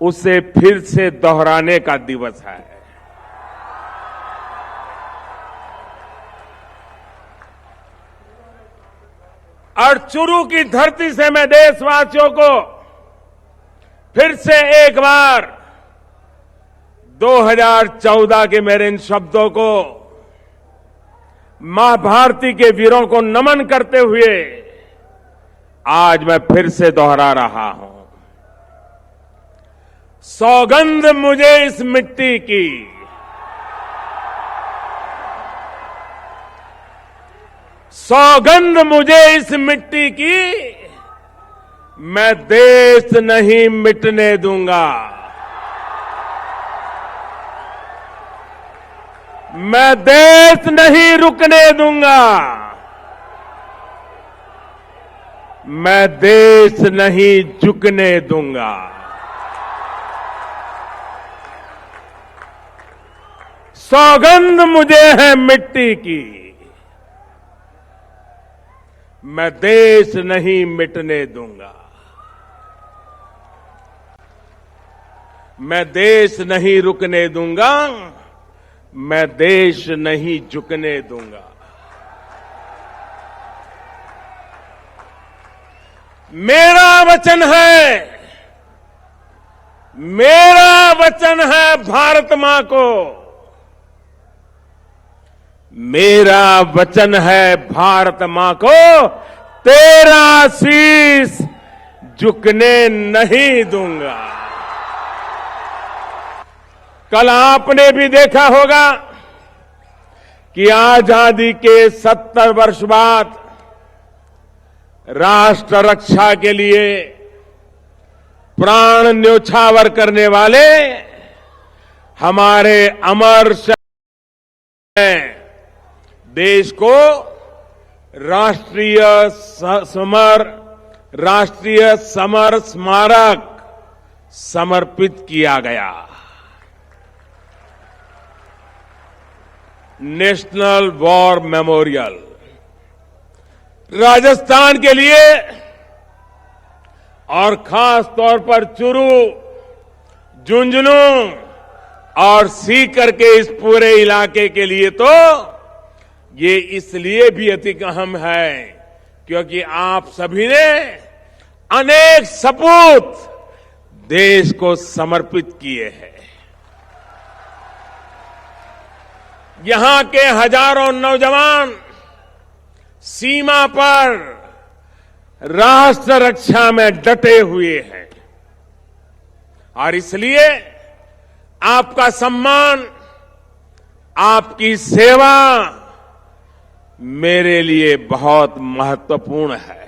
उसे फिर से दोहराने का दिवस है। और चुरू की धरती से मैं देशवासियों को फिर से एक बार 2014 के मेरे इन शब्दों को मां भारती के वीरों को नमन करते हुए आज मैं फिर से दोहरा रहा हूं। सौगंध मुझे इस मिट्टी की, सौगंध मुझे इस मिट्टी की, मैं देश नहीं मिटने दूंगा। मैं देश नहीं रुकने दूंगा। मैं देश नहीं झुकने दूंगा। सौगंध मुझे है मिट्टी की, मैं देश नहीं मिटने दूंगा। मैं देश नहीं रुकने दूंगा। मैं देश नहीं झुकने दूंगा। मेरा वचन है, मेरा वचन है भारत मां को, मेरा वचन है भारत मां को, तेरा शीश झुकने नहीं दूंगा। कल आपने भी देखा होगा कि आजादी के 70 वर्ष बाद राष्ट्र रक्षा के लिए प्राण न्योछावर करने वाले हमारे अमर शहीद ने देश को राष्ट्रीय समर स्मारक समर्पित किया गया। नेशनल वॉर मेमोरियल राजस्थान के लिए और खास तौर पर चुरू, झुंझुनू और सीकर के इस पूरे इलाके के लिए तो ये इसलिए भी अति अहम है क्योंकि आप सभी ने अनेक सपूत देश को समर्पित किए हैं। यहां के हजारों नौजवान सीमा पर राष्ट्र रक्षा में डटे हुए हैं और इसलिए आपका सम्मान, आपकी सेवा मेरे लिए बहुत महत्वपूर्ण है।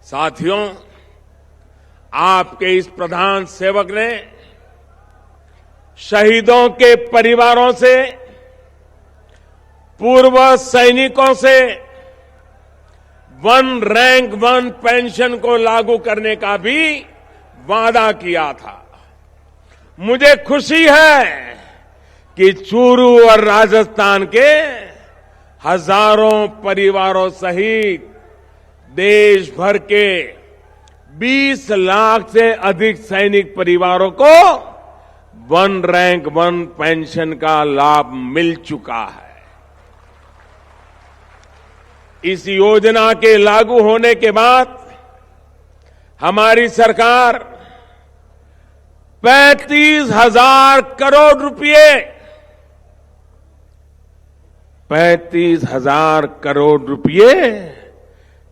साथियों, आपके इस प्रधान सेवक ने शहीदों के परिवारों से, पूर्व सैनिकों से वन रैंक वन पेंशन को लागू करने का भी वादा किया था। मुझे खुशी है कि चूरू और राजस्थान के हजारों परिवारों सहित देश भर के 20 लाख से अधिक सैनिक परिवारों को वन रैंक वन पेंशन का लाभ मिल चुका है। इस योजना के लागू होने के बाद हमारी सरकार 35,000 करोड़ रुपए 35,000 करोड़ रुपए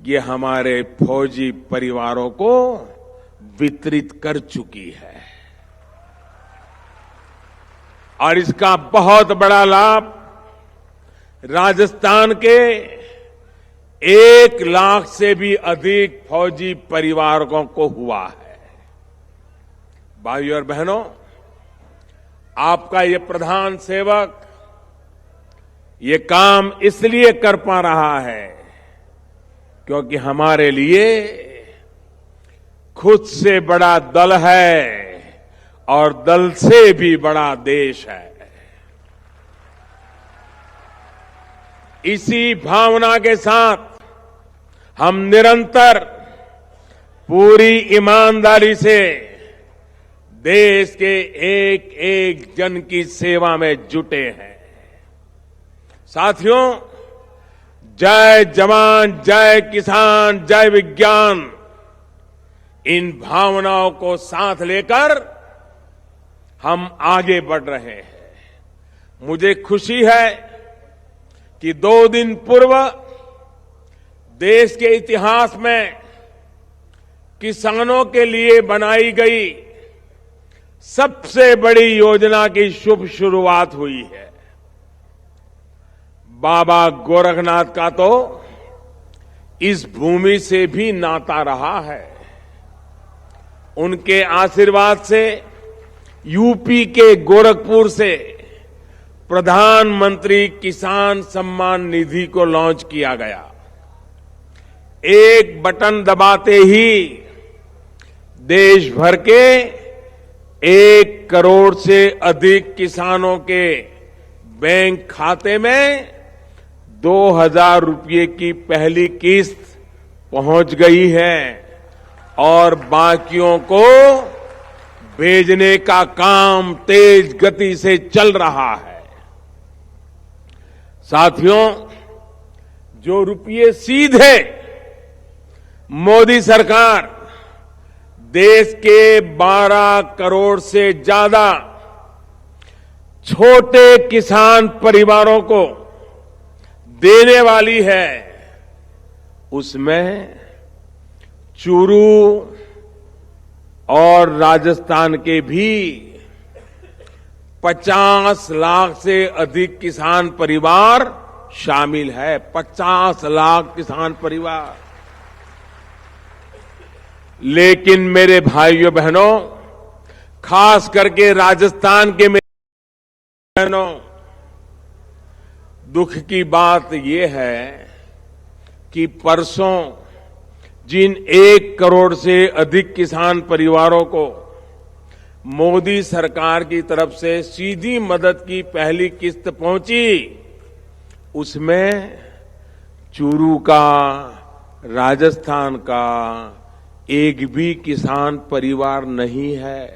ये हमारे फौजी परिवारों को वितरित कर चुकी है और इसका बहुत बड़ा लाभ राजस्थान के 1 लाख से भी अधिक फौजी परिवारों को हुआ है। भाइयों और बहनों, आपका ये प्रधान सेवक ये काम इसलिए कर पा रहा है क्योंकि हमारे लिए खुद से बड़ा दल है और दल से भी बड़ा देश है। इसी भावना के साथ हम निरंतर पूरी ईमानदारी से देश के एक एक जन की सेवा में जुटे हैं। साथियों, जय जवान, जय किसान, जय विज्ञान, इन भावनाओं को साथ लेकर हम आगे बढ़ रहे हैं। मुझे खुशी है कि 2 दिन पूर्व देश के इतिहास में किसानों के लिए बनाई गई सबसे बड़ी योजना की शुभ शुरुआत हुई है। बाबा गोरखनाथ का तो इस भूमि से भी नाता रहा है। उनके आशीर्वाद से यूपी के गोरखपुर से प्रधानमंत्री किसान सम्मान निधि को लॉन्च किया गया। एक बटन दबाते ही देश भर के 1 करोड़ से अधिक किसानों के बैंक खाते में 2,000 रुपये की पहली किस्त पहुंच गई है और बाकियों को भेजने का काम तेज गति से चल रहा है। साथियों, जो रुपये सीधे मोदी सरकार देश के 12 करोड़ से ज्यादा छोटे किसान परिवारों को देने वाली है, उसमें चूरू और राजस्थान के भी 50 लाख से अधिक किसान परिवार शामिल है। 50 लाख किसान परिवार। लेकिन मेरे भाइयों बहनों, खास करके राजस्थान के मेरे बहनों, दुख की बात यह है कि परसों जिन 1 करोड़ से अधिक किसान परिवारों को मोदी सरकार की तरफ से सीधी मदद की पहली किस्त पहुंची, उसमें चूरू का, राजस्थान का एक भी किसान परिवार नहीं है।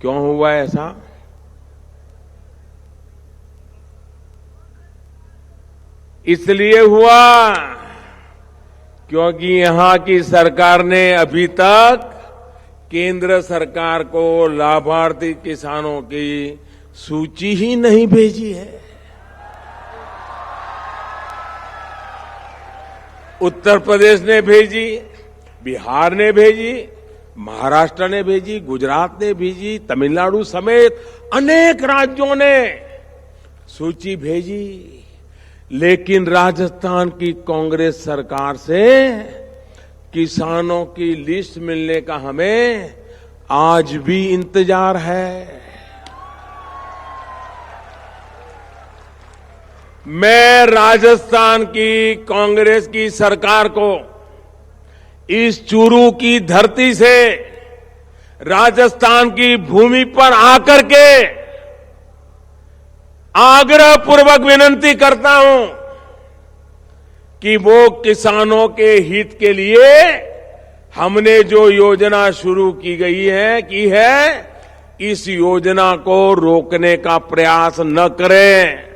क्यों हुआ ऐसा? इसलिए हुआ क्योंकि यहां की सरकार ने अभी तक केंद्र सरकार को लाभार्थी किसानों की सूची ही नहीं भेजी है। उत्तर प्रदेश ने भेजी, बिहार ने भेजी, महाराष्ट्र ने भेजी, गुजरात ने भेजी, तमिलनाडु समेत अनेक राज्यों ने सूची भेजी, लेकिन राजस्थान की कांग्रेस सरकार से किसानों की लिस्ट मिलने का हमें आज भी इंतजार है। मैं राजस्थान की कांग्रेस की सरकार को इस चूरू की धरती से, राजस्थान की भूमि पर आकर के आग्रह पूर्वक विनती करता हूं कि वो किसानों के हित के लिए हमने जो योजना शुरू की है, इस योजना को रोकने का प्रयास न करें,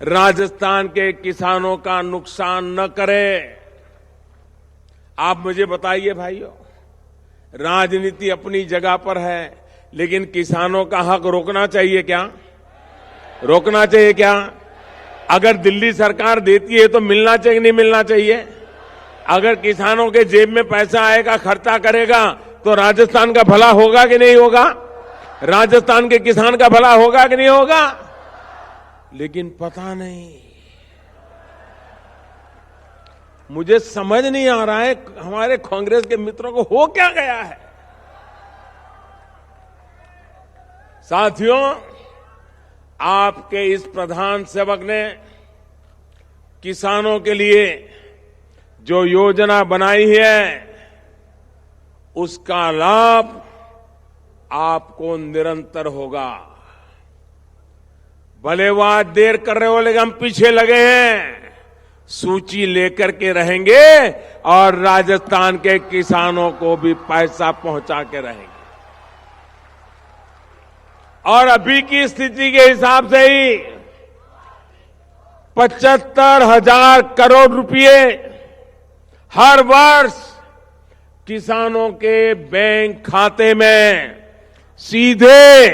राजस्थान के किसानों का नुकसान न करें। आप मुझे बताइए भाइयों, राजनीति अपनी जगह पर है, लेकिन किसानों का हक रोकना चाहिए क्या? रोकना चाहिए क्या? अगर दिल्ली सरकार देती है तो मिलना चाहिए, नहीं मिलना चाहिए? अगर किसानों के जेब में पैसा आएगा, खर्चा करेगा, तो राजस्थान का भला होगा कि नहीं होगा? राजस्थान के किसान का भला होगा कि नहीं होगा? लेकिन पता नहीं, मुझे समझ नहीं आ रहा है हमारे कांग्रेस के मित्रों को हो क्या गया है। साथियों, आपके इस प्रधान सेवक ने किसानों के लिए जो योजना बनाई है, उसका लाभ आपको निरंतर होगा। भले वो आज देर कर रहे हो लेकिन हम पीछे लगे हैं। सूची लेकर के रहेंगे और राजस्थान के किसानों को भी पैसा पहुंचा के रहेंगे। और अभी की स्थिति के हिसाब से ही 75,000 करोड़ रुपए हर वर्ष किसानों के बैंक खाते में सीधे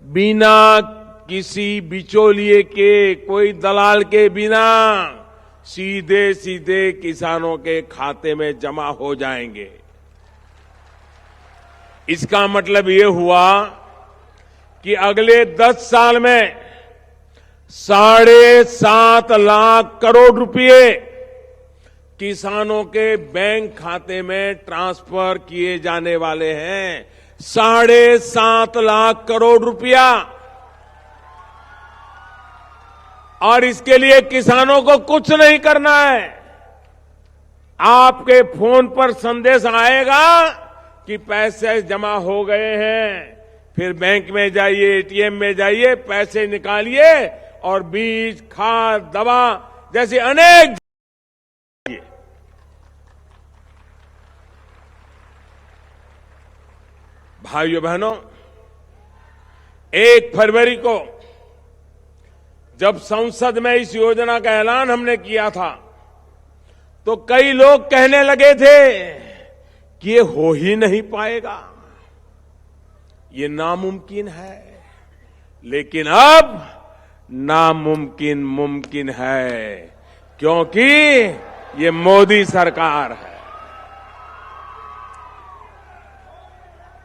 बिना किसी बिचौलिए के, कोई दलाल के बिना सीधे सीधे किसानों के खाते में जमा हो जाएंगे। इसका मतलब ये हुआ कि अगले 10 साल में 7.5 लाख करोड़ रुपए किसानों के बैंक खाते में ट्रांसफर किए जाने वाले हैं। 7.5 लाख करोड़ रुपया। और इसके लिए किसानों को कुछ नहीं करना है। आपके फोन पर संदेश आएगा कि पैसे जमा हो गए हैं, फिर बैंक में जाइए, एटीएम में जाइए, पैसे निकालिए और बीज, खाद, दवा जैसे अनेक। भाइयों बहनों, 1 फरवरी को जब संसद में इस योजना का ऐलान हमने किया था तो कई लोग कहने लगे थे कि ये हो ही नहीं पाएगा, ये नामुमकिन है। लेकिन अब नामुमकिन मुमकिन है, क्योंकि ये मोदी सरकार है।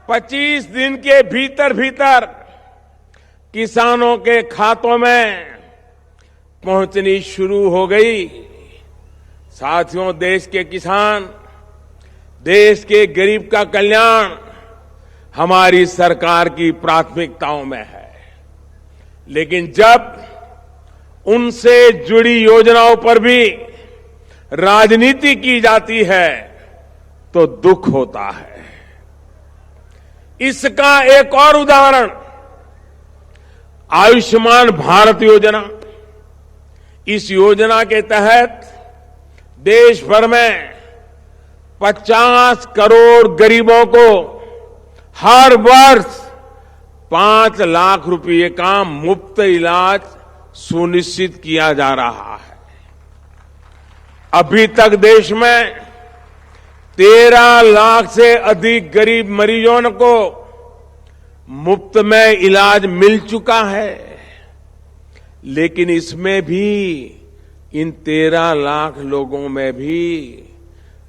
25 दिन के भीतर भीतर किसानों के खातों में पहुंचनी शुरू हो गई। साथियों, देश के किसान, देश के गरीब का कल्याण हमारी सरकार की प्राथमिकताओं में है। लेकिन जब उनसे जुड़ी योजनाओं पर भी राजनीति की जाती है तो दुख होता है। इसका एक और उदाहरण आयुष्मान भारत योजना। इस योजना के तहत देश भर में 50 करोड़ गरीबों को हर वर्ष 5 लाख रुपए का मुफ्त इलाज सुनिश्चित किया जा रहा है। अभी तक देश में 13 लाख से अधिक गरीब मरीजों को मुफ्त में इलाज मिल चुका है। लेकिन इसमें भी, इन 13 लाख लोगों में भी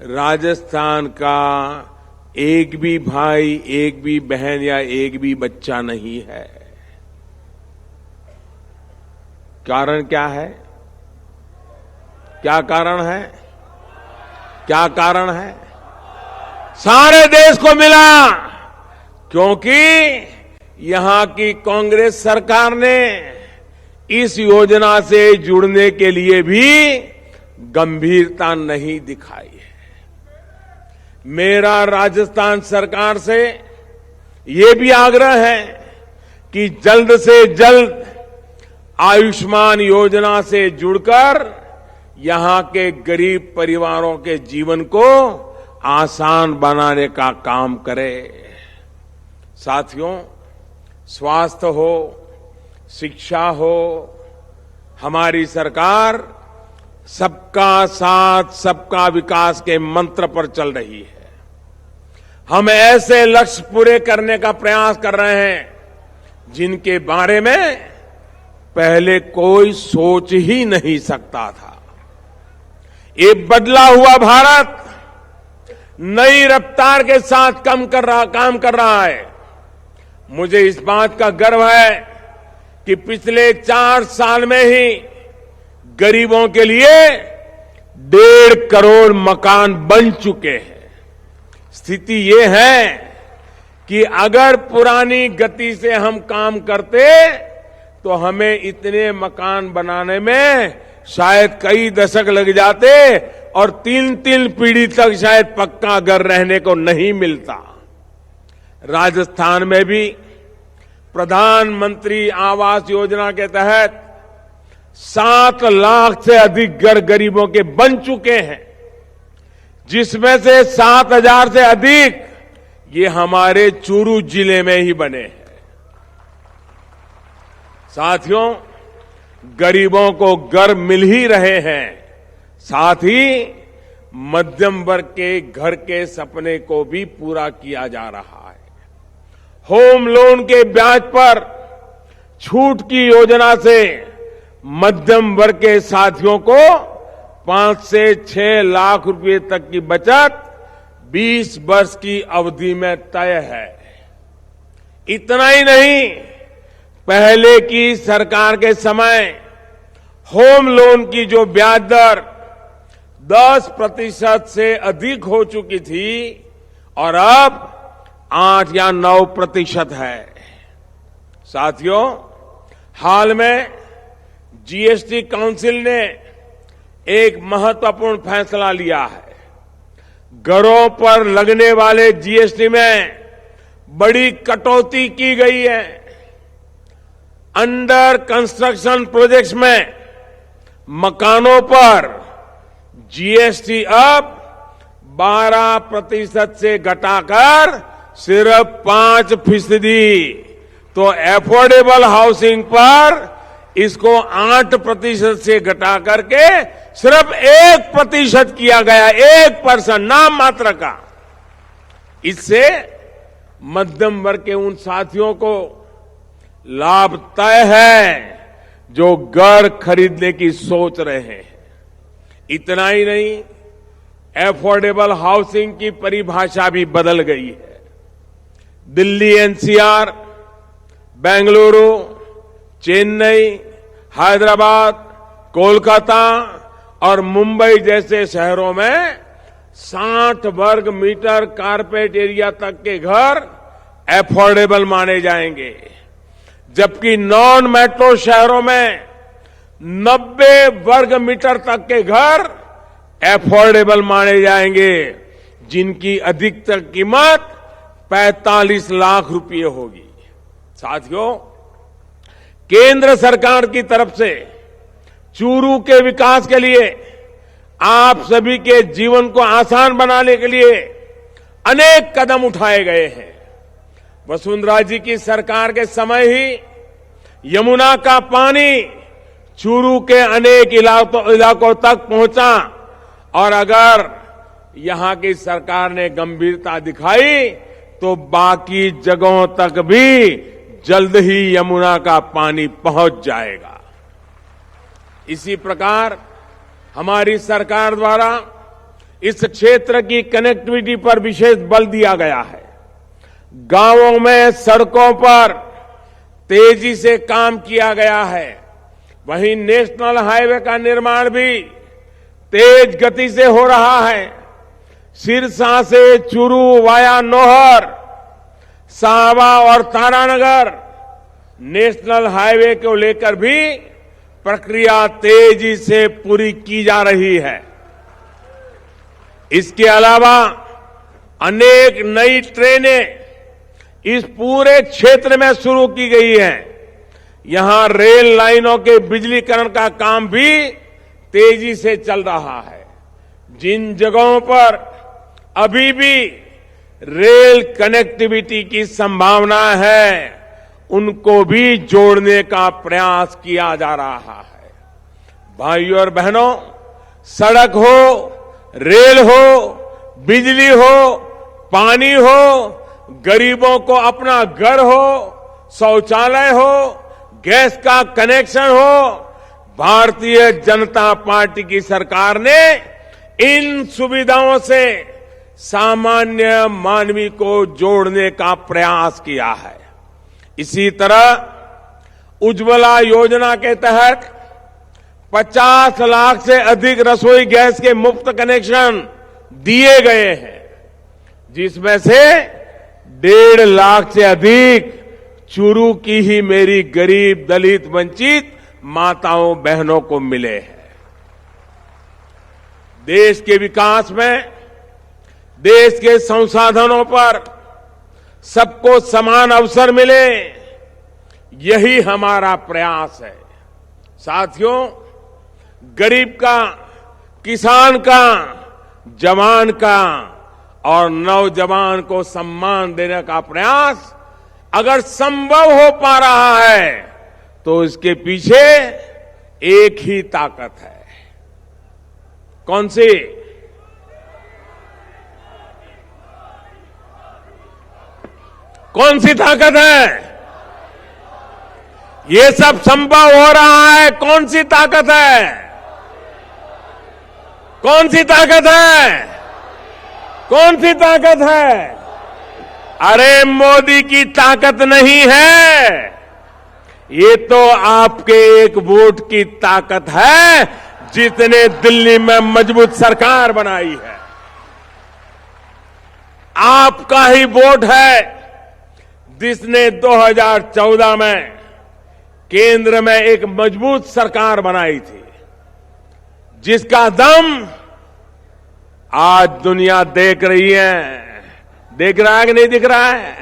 राजस्थान का एक भी भाई, एक भी बहन या एक भी बच्चा नहीं है। कारण क्या है? क्या कारण है? क्या कारण है? सारे देश को मिला, क्योंकि यहां की कांग्रेस सरकार ने इस योजना से जुड़ने के लिए भी गंभीरता नहीं दिखाई है। मेरा राजस्थान सरकार से ये भी आग्रह है कि जल्द से जल्द आयुष्मान योजना से जुड़कर यहां के गरीब परिवारों के जीवन को आसान बनाने का काम करे। साथियों, स्वास्थ्य हो, शिक्षा हो, हमारी सरकार सबका साथ, सबका विकास के मंत्र पर चल रही है। हम ऐसे लक्ष्य पूरे करने का प्रयास कर रहे हैं जिनके बारे में पहले कोई सोच ही नहीं सकता था। ये बदला हुआ भारत नई रफ्तार के साथ काम कर रहा है। मुझे इस बात का गर्व है कि पिछले 4 साल में ही गरीबों के लिए 1.5 करोड़ मकान बन चुके हैं। स्थिति ये है कि अगर पुरानी गति से हम काम करते तो हमें इतने मकान बनाने में शायद कई दशक लग जाते और 3 पीढ़ी तक शायद पक्का घर रहने को नहीं मिलता। राजस्थान में भी प्रधानमंत्री आवास योजना के तहत 7 लाख से अधिक घर गरीबों के बन चुके हैं, जिसमें से 7,000 से अधिक ये हमारे चूरू जिले में ही बने हैं। साथियों, गरीबों को घर मिल ही रहे हैं, साथ ही मध्यम वर्ग के घर के सपने को भी पूरा किया जा रहा है। होम लोन के ब्याज पर छूट की योजना से मध्यम वर्ग के साथियों को 5 से 6 लाख रुपए तक की बचत 20 वर्ष की अवधि में तय है। इतना ही नहीं, पहले की सरकार के समय होम लोन की जो ब्याज दर 10% से अधिक हो चुकी थी और अब 8 या 9% है। साथियों, हाल में जीएसटी काउंसिल ने एक महत्वपूर्ण फैसला लिया है। घरों पर लगने वाले जीएसटी में बड़ी कटौती की गई है। अंडर कंस्ट्रक्शन प्रोजेक्ट्स में मकानों पर जीएसटी अब 12% से घटाकर सिर्फ 5%, तो एफोर्डेबल हाउसिंग पर इसको 8% से घटा करके सिर्फ 1% किया गया, 1% नाम मात्र का। इससे मध्यम वर्ग के उन साथियों को लाभ तय है जो घर खरीदने की सोच रहे हैं। इतना ही नहीं, एफोर्डेबल हाउसिंग की परिभाषा भी बदल गई है। दिल्ली एनसीआर, बेंगलुरु, चेन्नई, हैदराबाद, कोलकाता और मुंबई जैसे शहरों में 60 वर्ग मीटर कारपेट एरिया तक के घर एफोर्डेबल माने जाएंगे, जबकि नॉन मेट्रो शहरों में 90 वर्ग मीटर तक के घर एफोर्डेबल माने जाएंगे, जिनकी अधिकतम कीमत 45 लाख रुपए होगी। साथियों, केंद्र सरकार की तरफ से चूरू के विकास के लिए, आप सभी के जीवन को आसान बनाने के लिए अनेक कदम उठाए गए हैं। वसुंधरा जी की सरकार के समय ही यमुना का पानी चूरू के अनेक इलाकों तक पहुंचा और अगर यहां की सरकार ने गंभीरता दिखाई तो बाकी जगहों तक भी जल्द ही यमुना का पानी पहुंच जाएगा। इसी प्रकार हमारी सरकार द्वारा इस क्षेत्र की कनेक्टिविटी पर विशेष बल दिया गया है। गांवों में सड़कों पर तेजी से काम किया गया है। वहीं नेशनल हाईवे का निर्माण भी तेज गति से हो रहा है। सिरसा से चूरू वाया नोहर, साहबा और तारानगर नेशनल हाईवे को लेकर भी प्रक्रिया तेजी से पूरी की जा रही है। इसके अलावा अनेक नई ट्रेनें इस पूरे क्षेत्र में शुरू की गई हैं। यहां रेल लाइनों के बिजलीकरण का काम भी तेजी से चल रहा है। जिन जगहों पर अभी भी रेल कनेक्टिविटी की संभावना है, उनको भी जोड़ने का प्रयास किया जा रहा है। भाइयों और बहनों, सड़क हो, रेल हो, बिजली हो, पानी हो, गरीबों को अपना घर हो, शौचालय हो, गैस का कनेक्शन हो, भारतीय जनता पार्टी की सरकार ने इन सुविधाओं से सामान्य मानवी को जोड़ने का प्रयास किया है। इसी तरह उज्ज्वला योजना के तहत 50 लाख से अधिक रसोई गैस के मुफ्त कनेक्शन दिए गए हैं, जिसमें से 1.5 लाख से अधिक चूरू की ही मेरी गरीब, दलित, वंचित माताओं बहनों को मिले हैं। देश के विकास में, देश के संसाधनों पर सबको समान अवसर मिले, यही हमारा प्रयास है। साथियों, गरीब का, किसान का, जवान का और नौजवान को सम्मान देने का प्रयास अगर संभव हो पा रहा है तो इसके पीछे एक ही ताकत है। कौन सी? कौन सी ताकत है? ये सब संभव हो रहा है, कौन सी ताकत है? कौन सी ताकत है? कौन सी ताकत है? अरे मोदी की ताकत नहीं है, ये तो आपके एक वोट की ताकत है जिसने दिल्ली में मजबूत सरकार बनाई है। आपका ही वोट है जिसने 2014 में केंद्र में एक मजबूत सरकार बनाई थी, जिसका दम आज दुनिया देख रही है। देख रहा है कि नहीं दिख रहा है?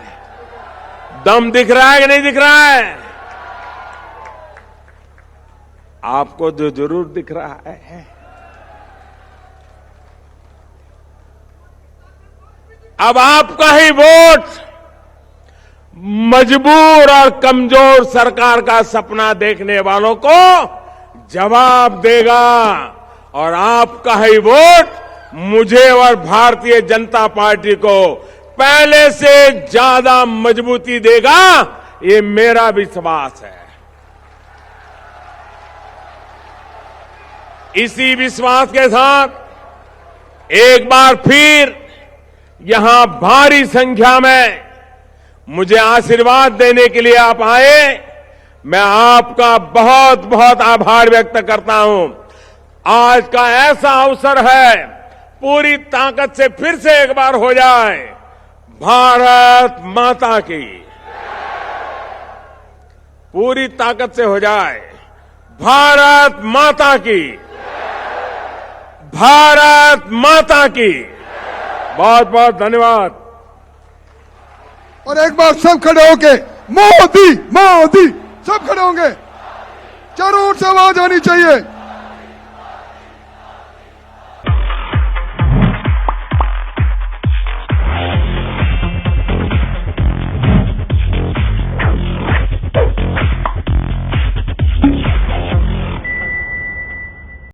दम दिख रहा है कि नहीं दिख रहा है? आपको तो जरूर दिख रहा है। अब आपका ही वोट मजबूर और कमजोर सरकार का सपना देखने वालों को जवाब देगा और आपका ही वोट मुझे और भारतीय जनता पार्टी को पहले से ज्यादा मजबूती देगा, ये मेरा विश्वास है। इसी विश्वास के साथ एक बार फिर यहां भारी संख्या में मुझे आशीर्वाद देने के लिए आप आए, मैं आपका बहुत बहुत आभार व्यक्त करता हूं। आज का ऐसा अवसर है, पूरी ताकत से फिर से एक बार हो जाए, भारत माता की, पूरी ताकत से हो जाए, भारत माता की, भारत माता की। बहुत बहुत धन्यवाद। और एक बार सब खड़े होके मोदी मोदी, सब खड़े होंगे, चारों ओर से आवाज आनी चाहिए।